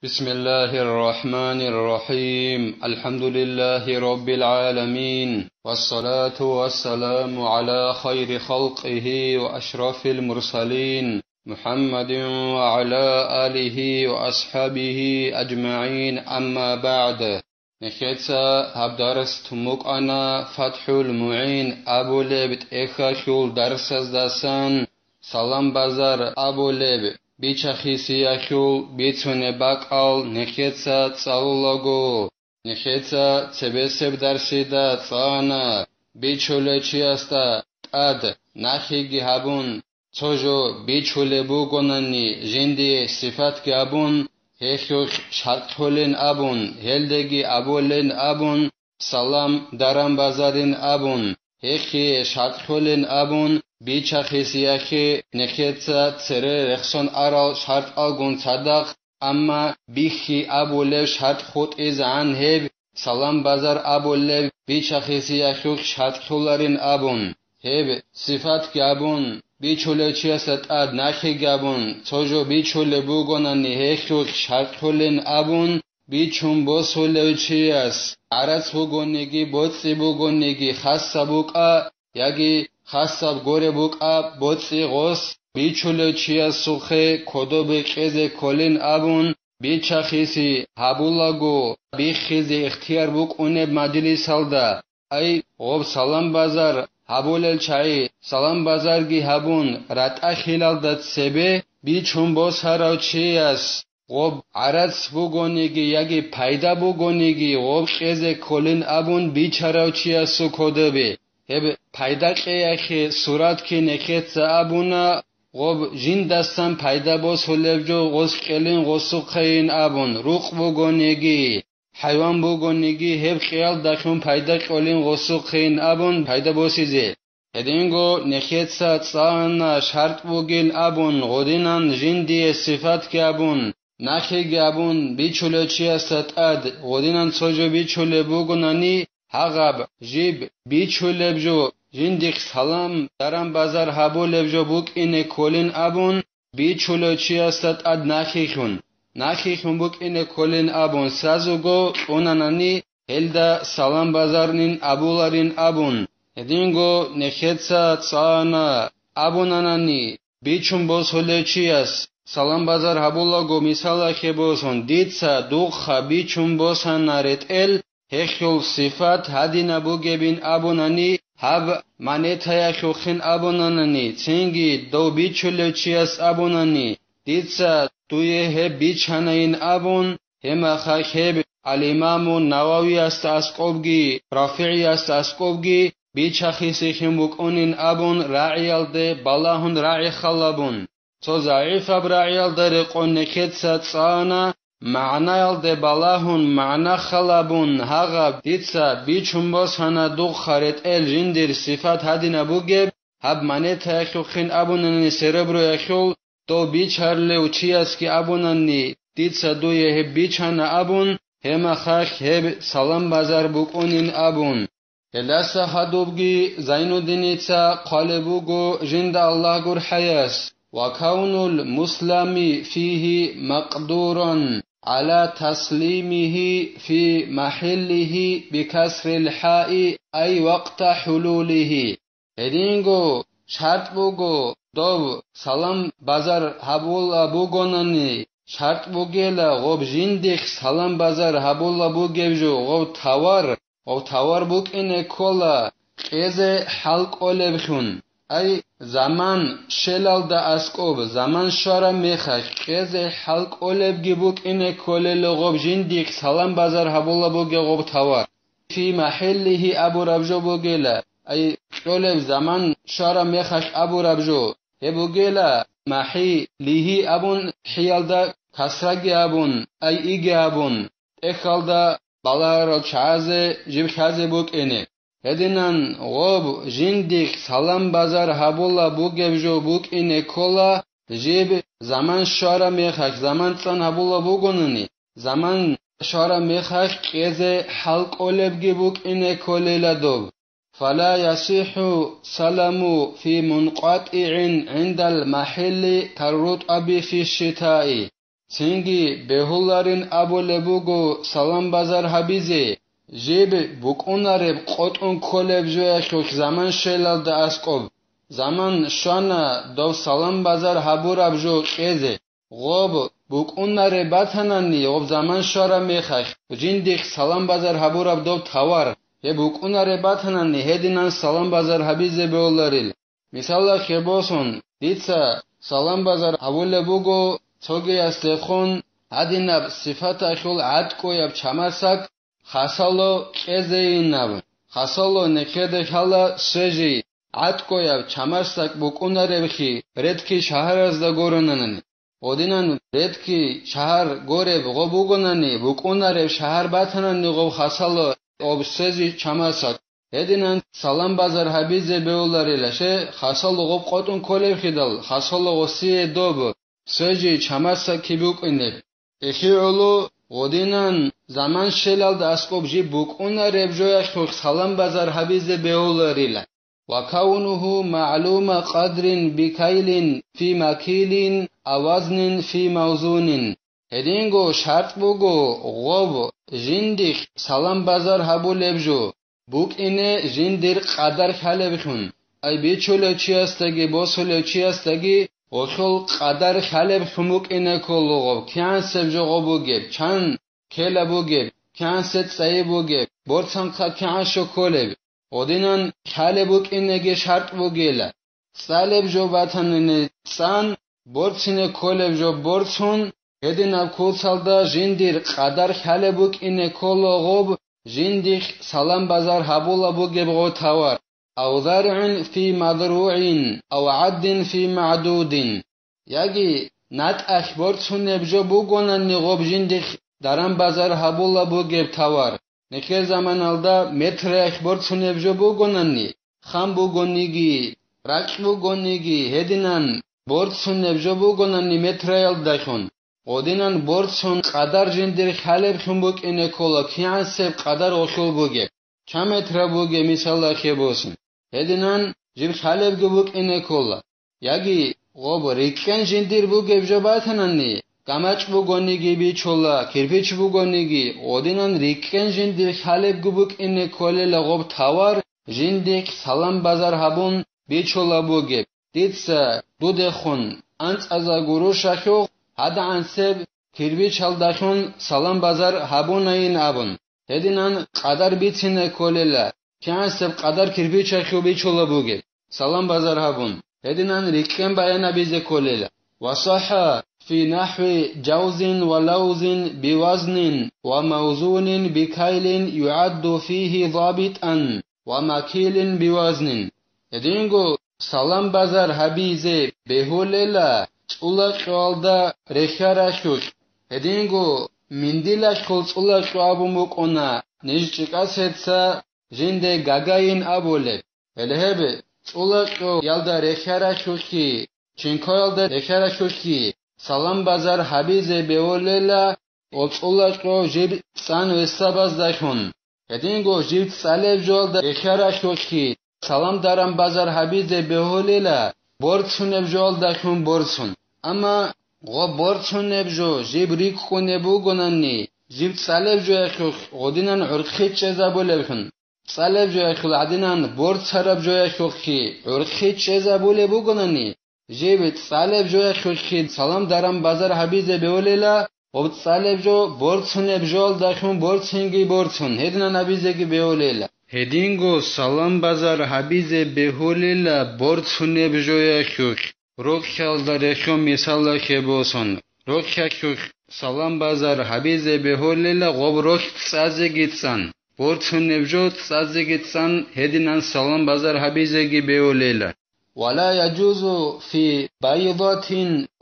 بسم الله الرحمن الرحيم. الحمد لله رب العالمين، والصلاة والسلام على خير خلقه وأشرف المرسلين محمد وعلى آله وأصحابه أجمعين. أما بعد، نخيتسا هبدارس تموك أنا فتح المعين أبو لبت إخاشول درس داسان سلام بازار أبو لب بيچخيسياخول بيتونه باقال نخيتسا تسالوغو نخيتسا تبسب درسيدا تسانا بيچولچياستا اد نخيگي هابون توجو بيچوله بوگوناني جندي صفات گابون هيخوخ شرطولين ابون هلدگي ابولين ابون سلام درام بازارين ابون هيخي شرطولين ابون بيچخيسياخي نخيتسا تسره رخصون ارال شرط آگون صدق اما بيخي ابو لب شرط خود ازعان هب سلام بازار ابو لب بيچخيسياخي شرط خولارين ابون هب صفات گابون بيچوله چياست اد نخي گابون توجو بيچوله بوگوناني هيخوخ شرط خولين ابون بيچون بوسوله چياس عرض بوگونيگي بوتسي بوگونيگي خاصة بوقا ياگي خاصة گوره بوقا بوتسي غوس بيچوله چياس سوخه كودو بقيزه كولين ابون بيچخيسي هابولاگو بيخيزي اختيار بوقونه مجلس هلدا اي غوب سلام بازار هابولل چاي سلام بازار گي هابون رات خلال دات سبه بيچون بوس هراو چياس غوب عرض بوگونيگي ياگي پايدا بوگونيگي غوب قيزه كولين ابون بيچراو چياسو كودبه هب پايدا قياخي صورت كي نخيت ابونا غوب جين دستان پايدا بوس هلبجو غوس قلين غوسو خين ابون روق بوگونيگي حيوان بوگونيگي هب خيال دخون پايدا قلين غوسو خين ابون پايدا بوسيزي هدينگو نخيت صانا شرط بوگين ابون غودينان جين دي صفات كي ابون نخي گابون بيچوله چياست اد غودينان سوجو بيچوله بوگوناني هاغاب جيب بيچوله بجو جندق سلام درام بازار هابوله بجو بوك إنه كولين أبون بيچوله چياست اد نخيخون بوك إنه كولين أبون سازوگو اوناناني هلدا سلام بازارنين أبولارين أبون هدينگو نخيتسا تسانا أبوناناني بيچون بوس هله چياس سلام بازار هابولاگو مثالا خبوسون ديتسا دوخا بيچون بوسان نارت هخول صفات هدينا بوگبين أبوناني هب مانيتايا خوخين أبوناني تنگي دو بيچولو چياس أبوناني ديتسا تويه هب بيچانين أبون هما خاخب الإمام النووي است اسقوبگي رافعي است اسقوبگي بيچخيسي خمبوكونين أبون راعيال ده بالاهن راعي خلابون تو ضعيف براعيال ده رقون نكتسا تسانا معنى يلد بالاهن معنى خلابون هاغب ديتسا بيچون بوس هنا دو خارت جندر صفات هدينا بوگب هب منت يخوخين ابوناني سيربرو يخول دو بيچارله وچياس كي ابوناني ديتسا دو يهب بيچانا ابون هما خاخ هب سلام بازار بوكونين ابون هلاسا هدوبگي زينو دينيتسا قالبوگو جند الله gur حياس وكون المسلم فيه مقدورا على تسليمه في محله بكسر الحاء أي وقت حلوله هدينگو شرط بوگو دو سلام بازار هبولا بوگوناني شرط بوگيلا غوب جندخ سلام بازار هبولا بوگيبجو غوب توار بوك إنه كولا قيزه حلق أولبخون أي زمان شلال دا اسقوب زمان شارا ميخاك قيزه حلق أولبگي بوك إنه كوله لغوب جنديك سلام بازار هبولا بوگي غوب توار في محله أبو ربجو بوگيلا أي أولب زمان شارا ميخاك أبو ربجو هبوگيلا محي ليه أبون حيال دا كسرگي أبون أي إيگي أبون إخال دا بالارال چازه جيب خازه بوك إنه هدينان غوب جنديك سلام بازار هبولا بوگبجو بوك إنه كولا جيب زمان شارا ميخاك زمان تسان هبولا بوگونني زمان شارا ميخاك قيزه حلق أولبگي بوك إنه كوليلا دوب فلا يصح سلام في منقطع عند المحل كالرطب في الشتاء Singi behullarin abolebugo salam bazar habize jeb bukunareb qotun koleb joyakh zaman shelal da asqob zaman shana dov salam bazar haburab jo qeze g'ob bukunare batanani g'ob zaman shara mekhash jindik salam bazar haburab dov tawar he bukunare batanani hedinan salam bazar habize beullaril misalla kheboson ditsa salam bazar abolebugo Toge astekhon adinab sifata khul adkoyab chamasak khasalo qezeinab khasalo nekhede khala seji adkoyab chamasak bukunarebxi redki shaharaz da goronanani odinan redki shahar goreb gobugonani bukunareb shahar batanani gob khasalo ob seji chamasak edinan salam bazar habize beularilase khasalo gob qotun kolebxidal khasalo osie dob Seji chamasa kibuk'ineb. Exiolu godinan zaman shelal da asqob ji buk'una rebjoyash khuk salam bazar habize beolarila. Wa kaunuhu ma'luma qadrin bikailin fi makilin awaznin fi mawzunin. Hedingo shart bugo g'ob jindikh salam bazar habu lebjo. Buk'ine jindir qadar khalebkhun. Ay bichole chiastagi bosole chiastagi Oxol qadar khaleb shumuk inekologov kyanseb jogobugeb chan kelabugeb kyanset saibugeb borsan kha kyansho koleb odinan khalebuk inege shart bugela saleb jobatanene san bortsine koleb jo bortsun edina kulsalda jindir qadar khalebuk inekologov jindik salam bazar habula bugeb go tawar أو زرع في مزروع أو عد في معدود يجي نات أخبار سنب جو بوغونا نغوب جندخ درم بازار هبولا بوغيب تاور نخير زمان الدا متر أخبار سنب جو بوغونا ني خام بوغونيگي راك بوغونيگي هدينان بورد سنب جو بوغونا ني متر يلدخون ودينان بورد سن قدر جندر خالب خنبوك إنه كولا كيان سب قدر أخول بوغيب كم متر بوغي مثال خيبوسن Hedinan jib khaleb gubuk inekolla. Yagi gob rikken jindir bu gebjabatanani. Gamach bu gonigi bicholla, kirpich bu gonigi. Odinan rikken jindir khaleb gubuk inekolle la gob tawar jindik salam bazar habun bicholla bu geb. Ditsa dudekhun ant aza guru shakho hada anseb kirpich haldakhun salam bazar habun ayin abun. Hedinan qadar bitine kolela. Kyanseb qadar kirpicha khubi chola buge salam bazar habun hedinan rikken bayana bize kolela wasaha fi nahwi jawzin wa lawzin biwaznin wa mawzunin bikailin yu'addu fihi dhabitan wa makilin biwaznin hedingo salam bazar habize beholela ula qalda rekhara khuk hedingo mindila khul ula qabumuk ona nejchikasetsa Jinde gagayin abole. Elhebe ulaqo yalda rekhara shoki. Chinkoyalda rekhara shoki. Salam bazar habize beolela. Ulaqo jib san vesabaz dakhun. Edingo jib salev jolda rekhara shoki. Salam daram bazar habize beolela. Bortsun evjol dakhun bortsun. Ama go bortsun evjo jib rikkune bugonanni. Jib salev jo yakhuk. Godinan urkhit chezabulevkhun. Saleb joya khul adinan bord sarab joya khokhi urkhi cheza bole bugonani jebet saleb joya khokhi salam daram bazar habize beolela ob saleb jo bord suneb jol dakhun bord singi bord sun hedna nabize gi beolela hedingo salam bazar habize beolela bord suneb joya khok rokhal dare khom misalla kheboson rokhak khok salam bazar habize beolela gob rokh tsaze gitsan Bortsun nevjot sazegitsan hedinan salam bazar habizegi beolela. ولا يجوز في بيضة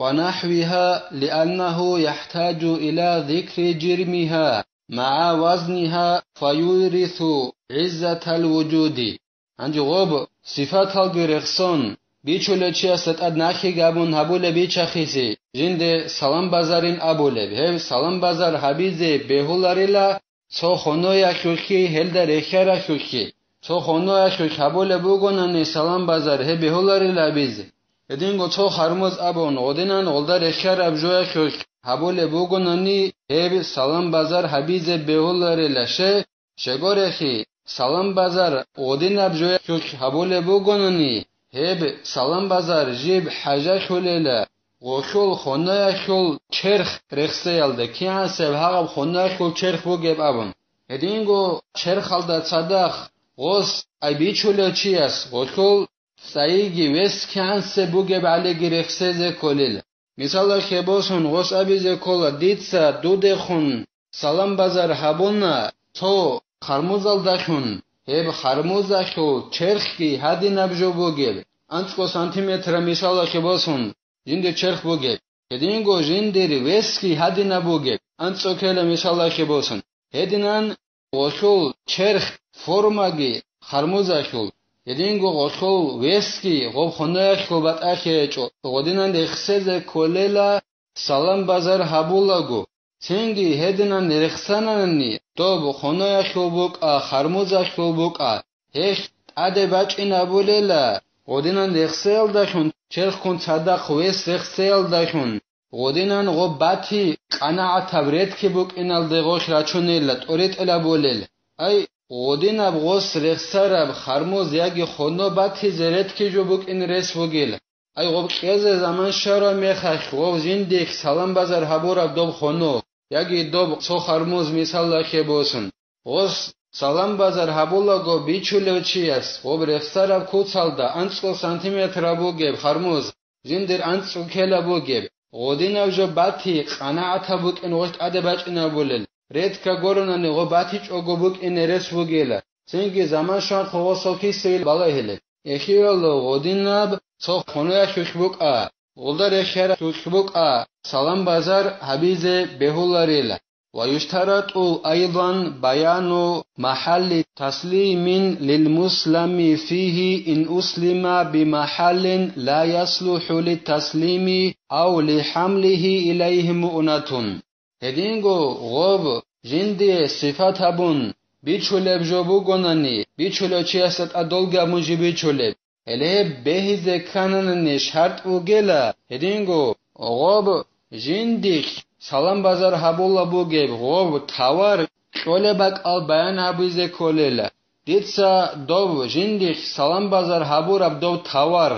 ونحوها لأنه يحتاج إلى ذكر جرمها مع وزنها فيورث عزة الوجود. عندي غوب صفات الجرخصون بيچوله چیاست اد نخی گابون هبوله بیچخیسی جند سلام بازارین ابوله هف سلام بازار حبیزه بهولاریلا چو خونویا شوکی هلده رخیرا شوکی چو خونویا شوک هبوله بوگونانی سلام بازار هف بهولاریلا بیزه ادینگو چو خرموز ابون اودینان اولده رخیر ابجویا شوک habole bugonani heb salam bazar habize behulare lashe shegorehi salam bazar odinab joy habole bugonani heb salam bazar jib haja khulela goshul khona khul cherx rexseyalde kianse hagab khona khul cherx bugeb abun edingo cherxalda sadakh gos ay bichulachias goshul saigi ves kianse bugeb alegi rexseze kolel misala khebosun gos abize kola ditsa dude khun salam bazar habuna to kharmuzal dakhun heb kharmuza khul cherxki hadinab jo bugeb ansko santimetra misala khebosun jinde cherx bugeb edingo jindir veski hadina bugeb ansko kele misala khebosun edinan goshul cherx formagi kharmuza khul edingo goshul veski gob khona khul batachecho godinan dexseze kolela salam bazar habulago sengi hedinan rexsanani tob khona khul buk a kharmuza khul buk a hex ade bachina bulela godinan dexsel dakhun cherx kun sadaq ves rexsel dakhun godinan gob bati qanaat abret ki buk inal de gosh rachunela toret ela bolel ay godinab gos rexsarab kharmuz yagi khono bati zeret ki jobuk in res vogel ay gob qeze zaman shara mekhax gob zindik salam bazar haburab dob khono yagi dob so kharmuz misalla khebosun gos salam bazar habulago bichulevchias gob rexsarab kutsalda ansko santimetra bugeb kharmuz zindir ansko kela bugeb godinav jo bati qanaat buk in gosh ade bachina bolel redka goronani go bati chogobuk in res vogela sengi zaman shar khosoki sel balahele ekhiyolo godinab so khonoya shushbuk a goldar ekhara shushbuk a salam bazar habize behularila ويشترط أيضا بيان محل تسليم للمسلم فيه إن أسلم بمحل لا يصلح للتسليم أو لحمله إليه مؤنة هدينغو غوب جندي صفات هبون بيچولب جوبو گوناني بيچولو چياست أدولغا مجي بيچولب هله بهز كانانني شرط وگلا هدينغو غوب جندي salam bazar habulla bugeb gob tawar kolebak al bayan habize kolela ditsa dob jindik salam bazar haburab dob tawar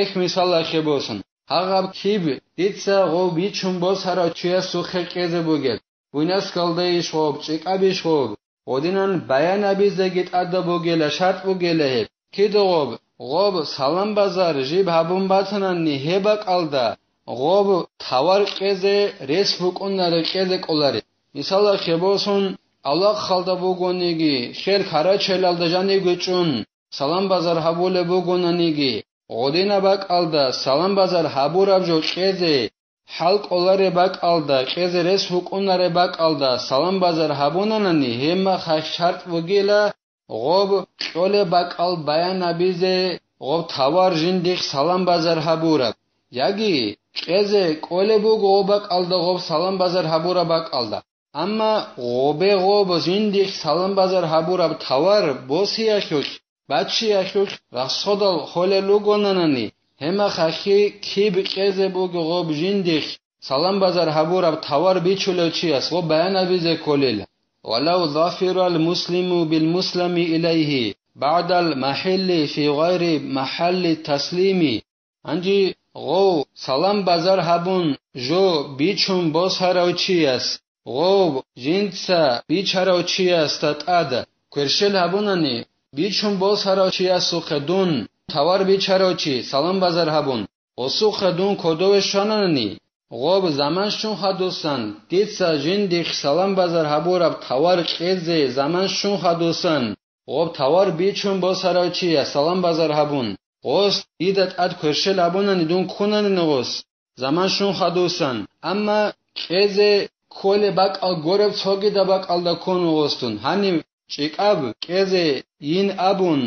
ekh misala khebosun hagab kib ditsa gob bichum bos hara chia sukhe qeze bugeb buinas kaldeish gob chiqabish gob odinan bayan habize git adda bugela shart bugele kidob gob salam bazar jib habum batnanni hebak alda غوب تاور قزه ریس بکناره قزه کلاری مثلا خبرسون الله خالده بگونیگی خیر خرا چلالده جانی گچون سلام بازار حبول بگونانیگی غودینا باک آلده سلام بازار حبور ابجو قزه حلق اولاره باک آلده قزه ریس بکناره باک آلده سلام بازار حبونانانی همه خش شرط وگیله غوب شوله باک آل بیان نبیزه غوب تاور جندیخ سلام بازار حبورب یاگی قزه کوله بو غوبک alda غوب سلام بازار حبورا باک alda اما غوبه غوب زندیخ سلام بازار حبورا تاور بوسیا شوش بچیا شوش رخصدال خوله لوگونانانی هما خاکی کیب قزه بو غوب زندیخ سلام بازار حبورا تاور بیچولو چیاس و بیان بیزه کولل ولو ظافر المسلم بالمسلم الیه بعد المحل في غير محل التسلیم انجی غو سلام بازار هبون جو بیچون باز هراوچیاس غو جنسا بیچ هراوچیاس تتعد کرشل هبونانی بیچون باز هراوچیاس سوخدون تاور بیچ هراوچی سلام بازار هبون و سوخدون کدوه شانانی غو زمانشون خدوسن دیتسا جندیخ سلام بازار هبورب تاور قیزه زمانشون خدوسن غو تاور بیچون باز هراوچیاس سلام بازار هبون غوس دیدت اد کرشل ابونانی دون کنن نغوس زمان شون خدوسن اما قزه کل باک ال گورب چوگی دا باک ال دا کن غوستون هنیم چیکاب قزه این ابون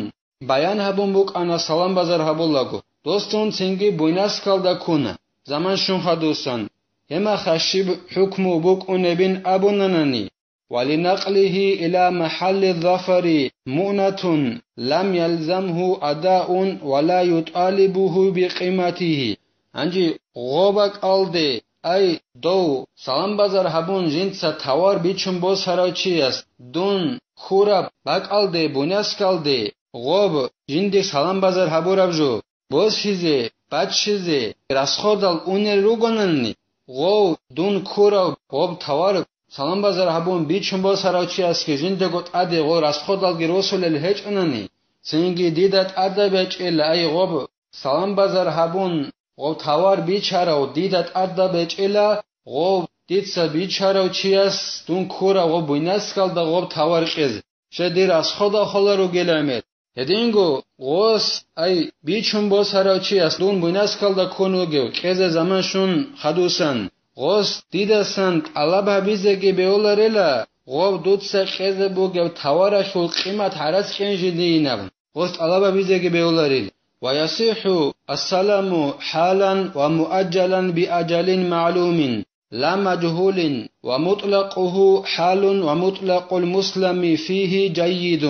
بیان هبون بوک انا سلام بازار هبولاگو دوستون سنگی بویناس کال دا کنه زمان شون خدوسن هما خشیب حکمو بوک اونبین ابوننانی ولنقله إلى محل الظفر مؤنة لم يلزمه أداء ولا يطالبه بقيمته انجي غوبك aldı ای دو سلام بازار هبون جنسا توار بیچون باز هراچی است دون خورب بقالده بونیاسکالده غوب جندی سلام بازار هبورب جو باز شیزه بد شیزه رسخودال اونر رو گننی غو دون خورب غوب توار سلام بازار هبون بیچون باز هراچی است که جنده گوت اده غو رسخودال گروسول الهج اوننی سنگی دیدت اده بچ ال ای غوب سلام بازار هبون غوب توار بیچاره و دیدت اده بچ ال غوب دیدسا بیچاره و چی است دون خورب غوب بونیاسکالده غوب توار قیز شدیر از خدا خلا رو گلمید هدینگو غوس ای بیچون باز هراچی است دون بونیاسکالده کنوگو قیز زمانشون خدوسن غوس دیدسند علب حبیزگی بیولارلا غوب دودسا قیز بوگو توارشول قیمت حرس کنجی دینم غوس علب حبیزگی بیولاریل ويصيح السلام حالا ومؤجلا بأجل معلوم لا مجهول ومطلقه حال ومطلق المسلم فيه جيد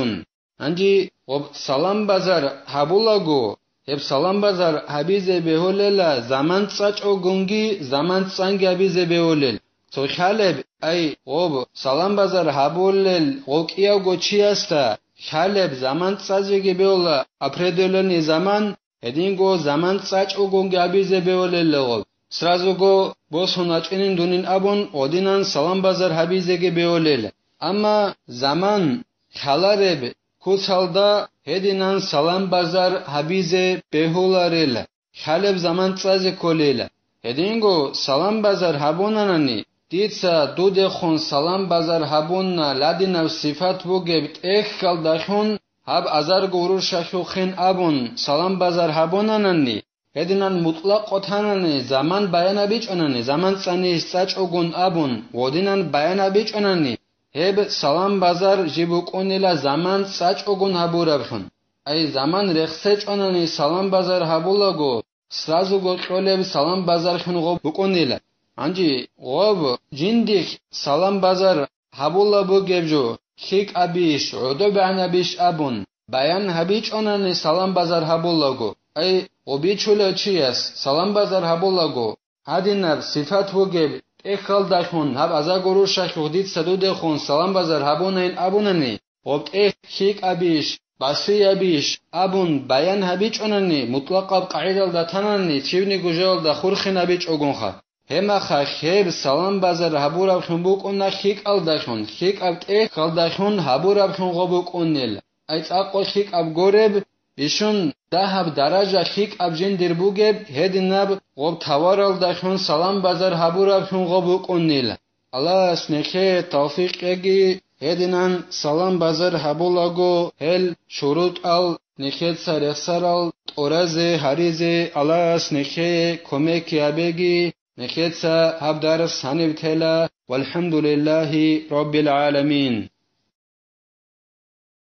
انجي غب سلام بازار حبولاغو هب سلام بازار حبيزه بهولل زمان صاچ او گونگي زمان صنگ حبيزه بهولل تو خالب اي غب سلام بازار حبولل غوقيا گوچي استا خالب زمان صاجگي بهولا определенный زمان هدينگو زمان صاچ او گونگي حبيزه بهولل غب سرازو گو بوس هناچینین دونین ابون اودینان سلام بازار حبیزگی بیولل اما زمان خالارب کوچالدا هدینان سلام بازار حبیزه بهولارل خالب زمان تازه کلیل هدینگو سلام بازار هبونانانی دیتسا دوده خون سلام بازار هبوننا لدینو صفت بوگبت اخ کالداخون هب ازار گورور شخو خین ابون سلام بازار هبونانانی هدینان مطلق قطعنانی زمان بیان بیچ آنانی زمان سانی ساچ اوگون ابون ودینان بیان بیچ آنانی هب سلام بازار جیبوک اونیلا زمان ساچ اوگون هبورابخون ای زمان رخسچ آنانی سلام بازار هبولاگو سرازو گو قولب سلام بازار خون غو بکونیلا انجی غوب جندیک سلام بازار هبولا بوگبجو خیک ابیش عدو بیان بیش ابون بیان هبیچ آنانی سلام بازار هبولاگو ای وبيچولا چیست سلام بازار هبولاگو هدینر صفت وگب اخال دخون هب ازا گروه شخودید صدود خون سلام بازار هبونین ابوننی وب اخ خیک ابیش باسی ابیش ابون بیان هبیچ اوننی مطلق اب قاعده دتننی چیونی گوجال د خورخ نبیچ اوگونخه هما خیر سلام بازار هبوراب خون بوک اون خیک ال دخون خیک اب اخال دخون هبوراب خون غوبوک اونل ایت اقو خیک اب گورب ایشون ده درجه خیک ابجین دربوگه هدینب غوب توارال دخون سلام بازار هبوراب خون غوبوک اونیل الله اسنخه توفیق اگی هدینان سلام بازار هبولاگو هل شروط ال نخید سرسرال تورزه هریزه الله اسنخه کمک ابگی نخید سا هب درس هنیب تلا والحمد لله رب العالمين